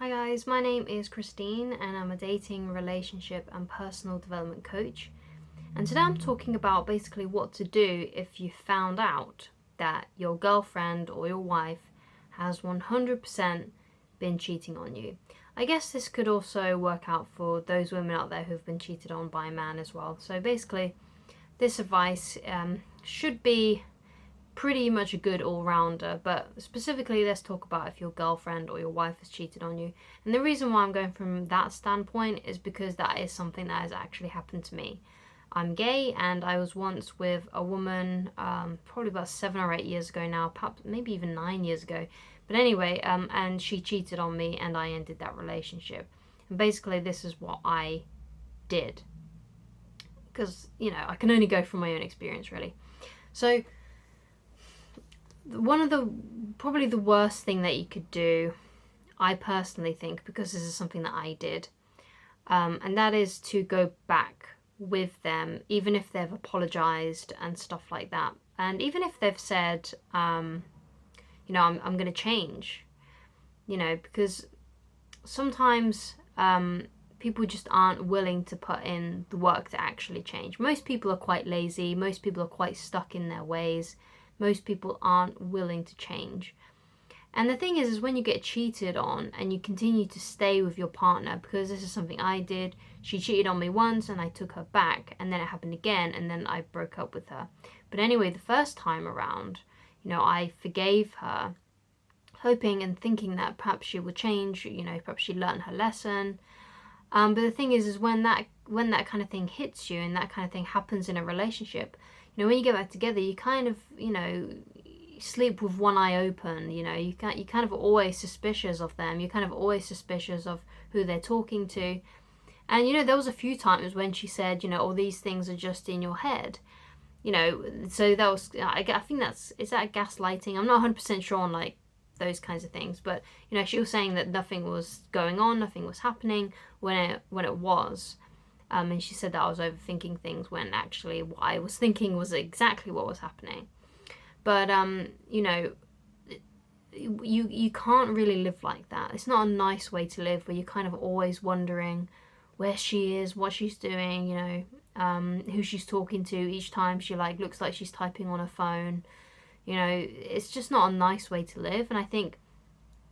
Hi guys, my name is Christine and I'm a dating, relationship and personal development coach. And today I'm talking about basically what to do if you found out that your girlfriend or your wife has 100% been cheating on you. I guess this could also work out for those women out there who've been cheated on by a man as well. So basically, this advice should be pretty much a good all-rounder, but specifically let's talk about if your girlfriend or your wife has cheated on you. And the reason why I'm going from that standpoint is because that is something that has actually happened to me. I'm gay and I was once with a woman probably about 7 or 8 years ago now, perhaps maybe even 9 years ago, but anyway, and she cheated on me and I ended that relationship. And basically this is what I did, because I can only go from my own experience really. So one of probably the worst thing that you could do, I personally think, because this is something that I did, and that is to go back with them, even if they've apologized and stuff like that, and even if they've said, I'm going to change, because sometimes people just aren't willing to put in the work to actually change. Most people are quite lazy. Most people are quite stuck in their ways. Most people aren't willing to change. And the thing is when you get cheated on and you continue to stay with your partner, because this is something I did. She cheated on me once and I took her back, and then it happened again and then I broke up with her. But anyway, the first time around, I forgave her, hoping and thinking that perhaps she would change, perhaps she learned her lesson. But the thing is when that kind of thing hits you and that kind of thing happens in a relationship, when you get back together, you kind of, sleep with one eye open. You kind of always suspicious of them. You're kind of always suspicious of who they're talking to. And, there was a few times when she said, all these things are just in your head. So that was, I think is that gaslighting? I'm not 100% sure on, those kinds of things. But, she was saying that nothing was going on, nothing was happening when it was. And she said that I was overthinking things when actually what I was thinking was exactly what was happening. But, you can't really live like that. It's not a nice way to live, where you're kind of always wondering where she is, what she's doing, who she's talking to each time she looks like she's typing on her phone. It's just not a nice way to live. And I think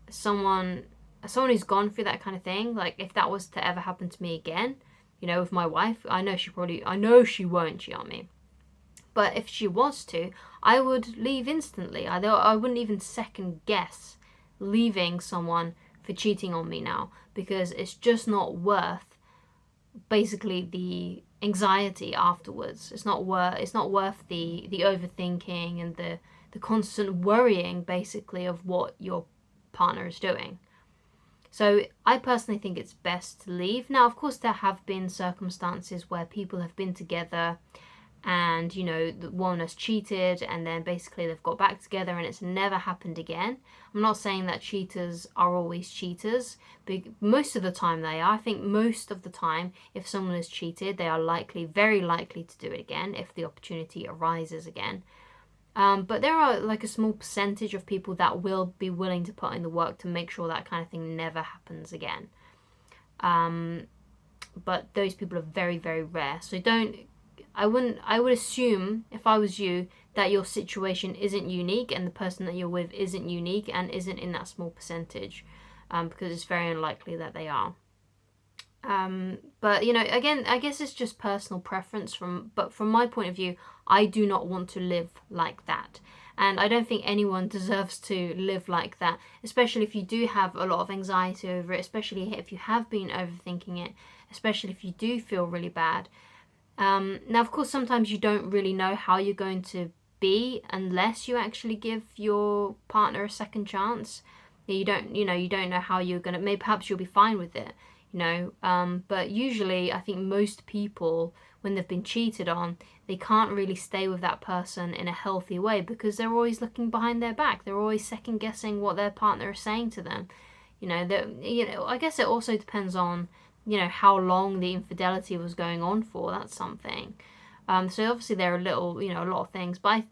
someone who's gone through that kind of thing, if that was to ever happen to me again, with my wife, I know she won't cheat on me. But if she was to, I would leave instantly. I wouldn't even second guess leaving someone for cheating on me now, because it's just not worth basically the anxiety afterwards. It's not worth the overthinking and the constant worrying basically of what your partner is doing. So I personally think it's best to leave. Now, of course, there have been circumstances where people have been together and, the one has cheated and then basically they've got back together and it's never happened again. I'm not saying that cheaters are always cheaters, but most of the time they are. I think most of the time, if someone has cheated, they are very likely to do it again if the opportunity arises again. But there are a small percentage of people that will be willing to put in the work to make sure that kind of thing never happens again. But those people are very, very rare. So I would assume, if I was you, that your situation isn't unique and the person that you're with isn't unique and isn't in that small percentage, because it's very unlikely that they are. But again, I guess it's just personal preference but from my point of view, I do not want to live like that. And I don't think anyone deserves to live like that, especially if you do have a lot of anxiety over it, especially if you have been overthinking it, especially if you do feel really bad. Now, of course, sometimes you don't really know how you're going to be unless you actually give your partner a second chance. You don't know how you're going to, maybe perhaps you'll be fine with it. But usually I think most people, when they've been cheated on, they can't really stay with that person in a healthy way because they're always looking behind their back. They're always second guessing what their partner is saying to them. I guess it also depends on, how long the infidelity was going on for. That's something. So obviously there are a lot of things, but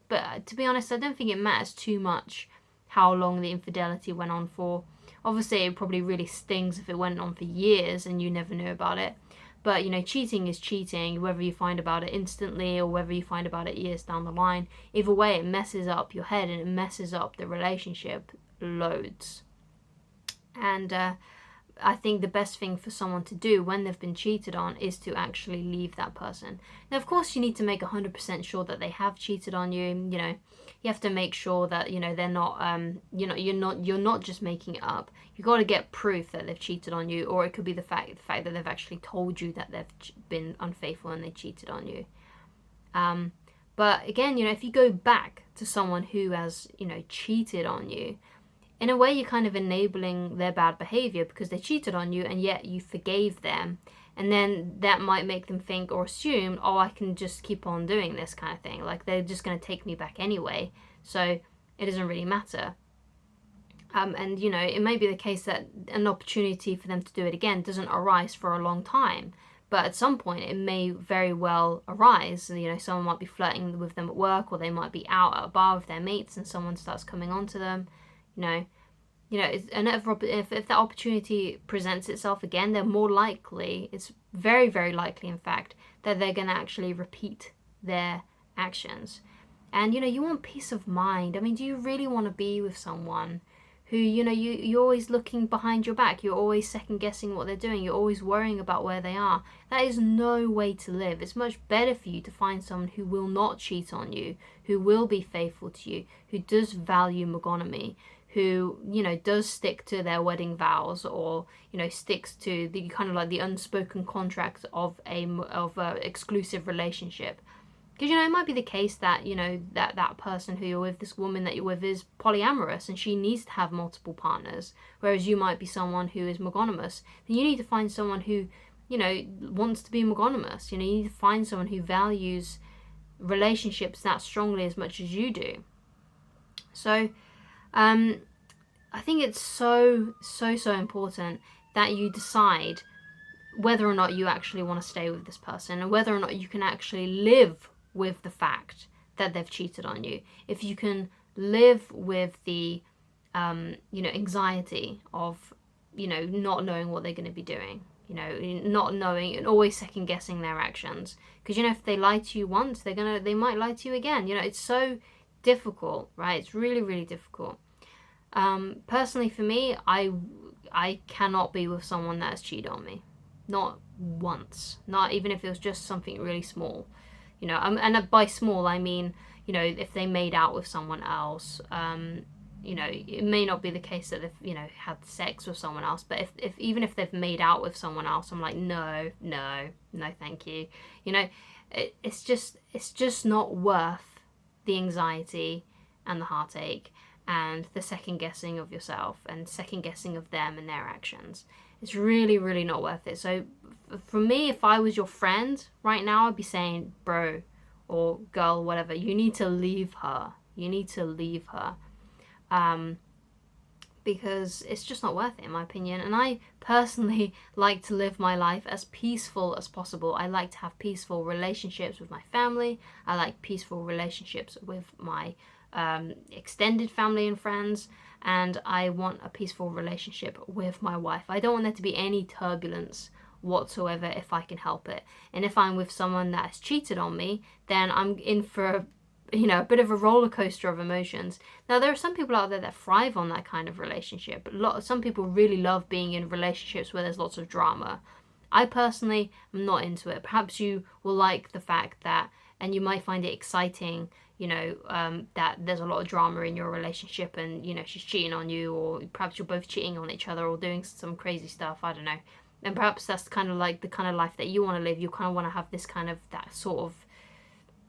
to be honest, I don't think it matters too much how long the infidelity went on for. Obviously, it probably really stings if it went on for years and you never knew about it. But, you know, cheating is cheating, whether you find about it instantly or whether you find about it years down the line. Either way, it messes up your head and it messes up the relationship loads. And I think the best thing for someone to do when they've been cheated on is to actually leave that person. Now, of course, you need to make 100% sure that they have cheated on you. You know, you have to make sure that, you know, they're not, you know, you're not just making it up. You got to get proof that they've cheated on you, or it could be the fact that they've actually told you that they've been unfaithful and they cheated on you. But again, you know, if you go back to someone who has, you know, cheated on you, in a way you're kind of enabling their bad behavior because they cheated on you and yet you forgave them. And then that might make them think or assume, oh, I can just keep on doing this kind of thing. Like, they're just going to take me back anyway. So it doesn't really matter. And, you know, it may be the case that an opportunity for them to do it again doesn't arise for a long time. But at some point, it may very well arise. You know, someone might be flirting with them at work, or they might be out at a bar with their mates and someone starts coming on to them. You know, if that opportunity presents itself again, they're more likely, it's very, very likely, in fact, that they're going to actually repeat their actions. And, you know, you want peace of mind. I mean, do you really want to be with someone who, you know, you're always looking behind your back, you're always second guessing what they're doing, you're always worrying about where they are? That is no way to live. It's much better for you to find someone who will not cheat on you, who will be faithful to you, who does value monogamy, who, you know, does stick to their wedding vows, or, you know, sticks to the kind of like the unspoken contract of a exclusive relationship. Because, you know, it might be the case that, you know, that person who you're with, this woman that you're with, is polyamorous and she needs to have multiple partners, whereas you might be someone who is monogamous. Then you need to find someone who, you know, wants to be monogamous. You know, you need to find someone who values relationships that strongly as much as you do. So, I think it's so important that you decide whether or not you actually want to stay with this person, and whether or not you can actually live with the fact that they've cheated on you. If you can live with the, you know, anxiety of, you know, not knowing what they're going to be doing, you know, not knowing and always second guessing their actions. Because, you know, if they lie to you once, they might lie to you again. You know, it's so difficult, right? It's really, really difficult. Personally, for me, I cannot be with someone that has cheated on me. Not once. Not even if it was just something really small. You know, and by small, I mean, you know, if they made out with someone else, you know, it may not be the case that they've, you know, had sex with someone else, but if even if they've made out with someone else, I'm like, no, thank you. You know, it's just not worth the anxiety and the heartache and the second guessing of yourself and second guessing of them and their actions. It's really, really not worth it. So for me, if I was your friend right now, I'd be saying, bro or girl, whatever, you need to leave her. You need to leave her. Because it's just not worth it, in my opinion. And I personally like to live my life as peaceful as possible. I like to have peaceful relationships with my family. I like peaceful relationships with my extended family and friends. And I want a peaceful relationship with my wife. I don't want there to be any turbulence whatsoever if I can help it. And if I'm with someone that has cheated on me, then I'm in for a bit of a roller coaster of emotions. Now, there are some people out there that thrive on that kind of relationship. Some people really love being in relationships where there's lots of drama. I personally am not into it. Perhaps you will like the fact that, and you might find it exciting, that there's a lot of drama in your relationship and, she's cheating on you, or perhaps you're both cheating on each other or doing some crazy stuff, I don't know. And perhaps that's kind of like the kind of life that you want to live. You kind of want to have this kind of, that sort of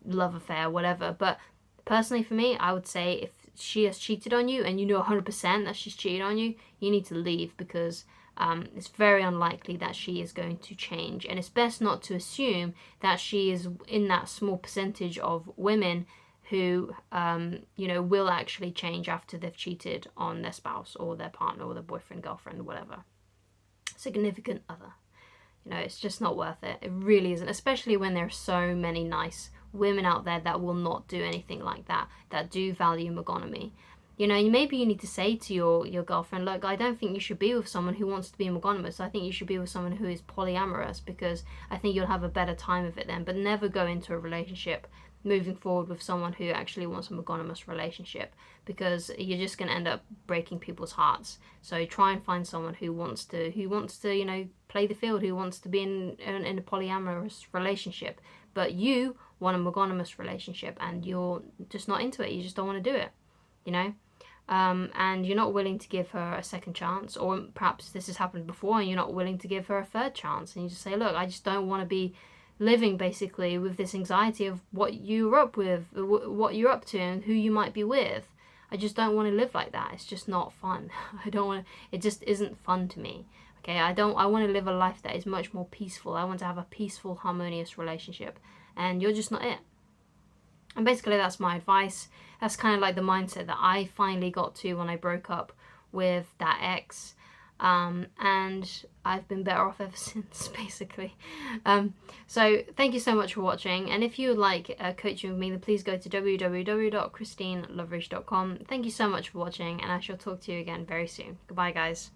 love affair, whatever. But personally for me, I would say if she has cheated on you and you know 100% that she's cheated on you, you need to leave, because it's very unlikely that she is going to change. And it's best not to assume that she is in that small percentage of women who, will actually change after they've cheated on their spouse or their partner or their boyfriend, girlfriend, whatever. Significant other. It's just not worth it. It really isn't, especially when there are so many nice women out there that will not do anything like that, that do value monogamy. You know, maybe you need to say to your girlfriend, look, I don't think you should be with someone who wants to be monogamous. I think you should be with someone who is polyamorous, because I think you'll have a better time of it then. But never go into a relationship moving forward with someone who actually wants a monogamous relationship, because you're just going to end up breaking people's hearts. So try and find someone who wants to you know, play the field, who wants to be in a polyamorous relationship, but you want a monogamous relationship and you're just not into it. You just don't want to do it, you know. And you're not willing to give her a second chance, or perhaps this has happened before and you're not willing to give her a third chance, and you just say, look, I just don't want to be living basically with this anxiety of what you're up with, what you're up to, and who you might be with. I just don't want to live like that. It's just not fun. I don't want to, it just isn't fun to me. Okay, I want to live a life that is much more peaceful. I want to have a peaceful, harmonious relationship, and you're just not it. And basically that's my advice. That's kind of like the mindset that I finally got to when I broke up with that ex. And I've been better off ever since, basically. So thank you so much for watching. And if you would like coaching with me, then please go to www.christineloveridge.com. Thank you so much for watching, and I shall talk to you again very soon. Goodbye, guys.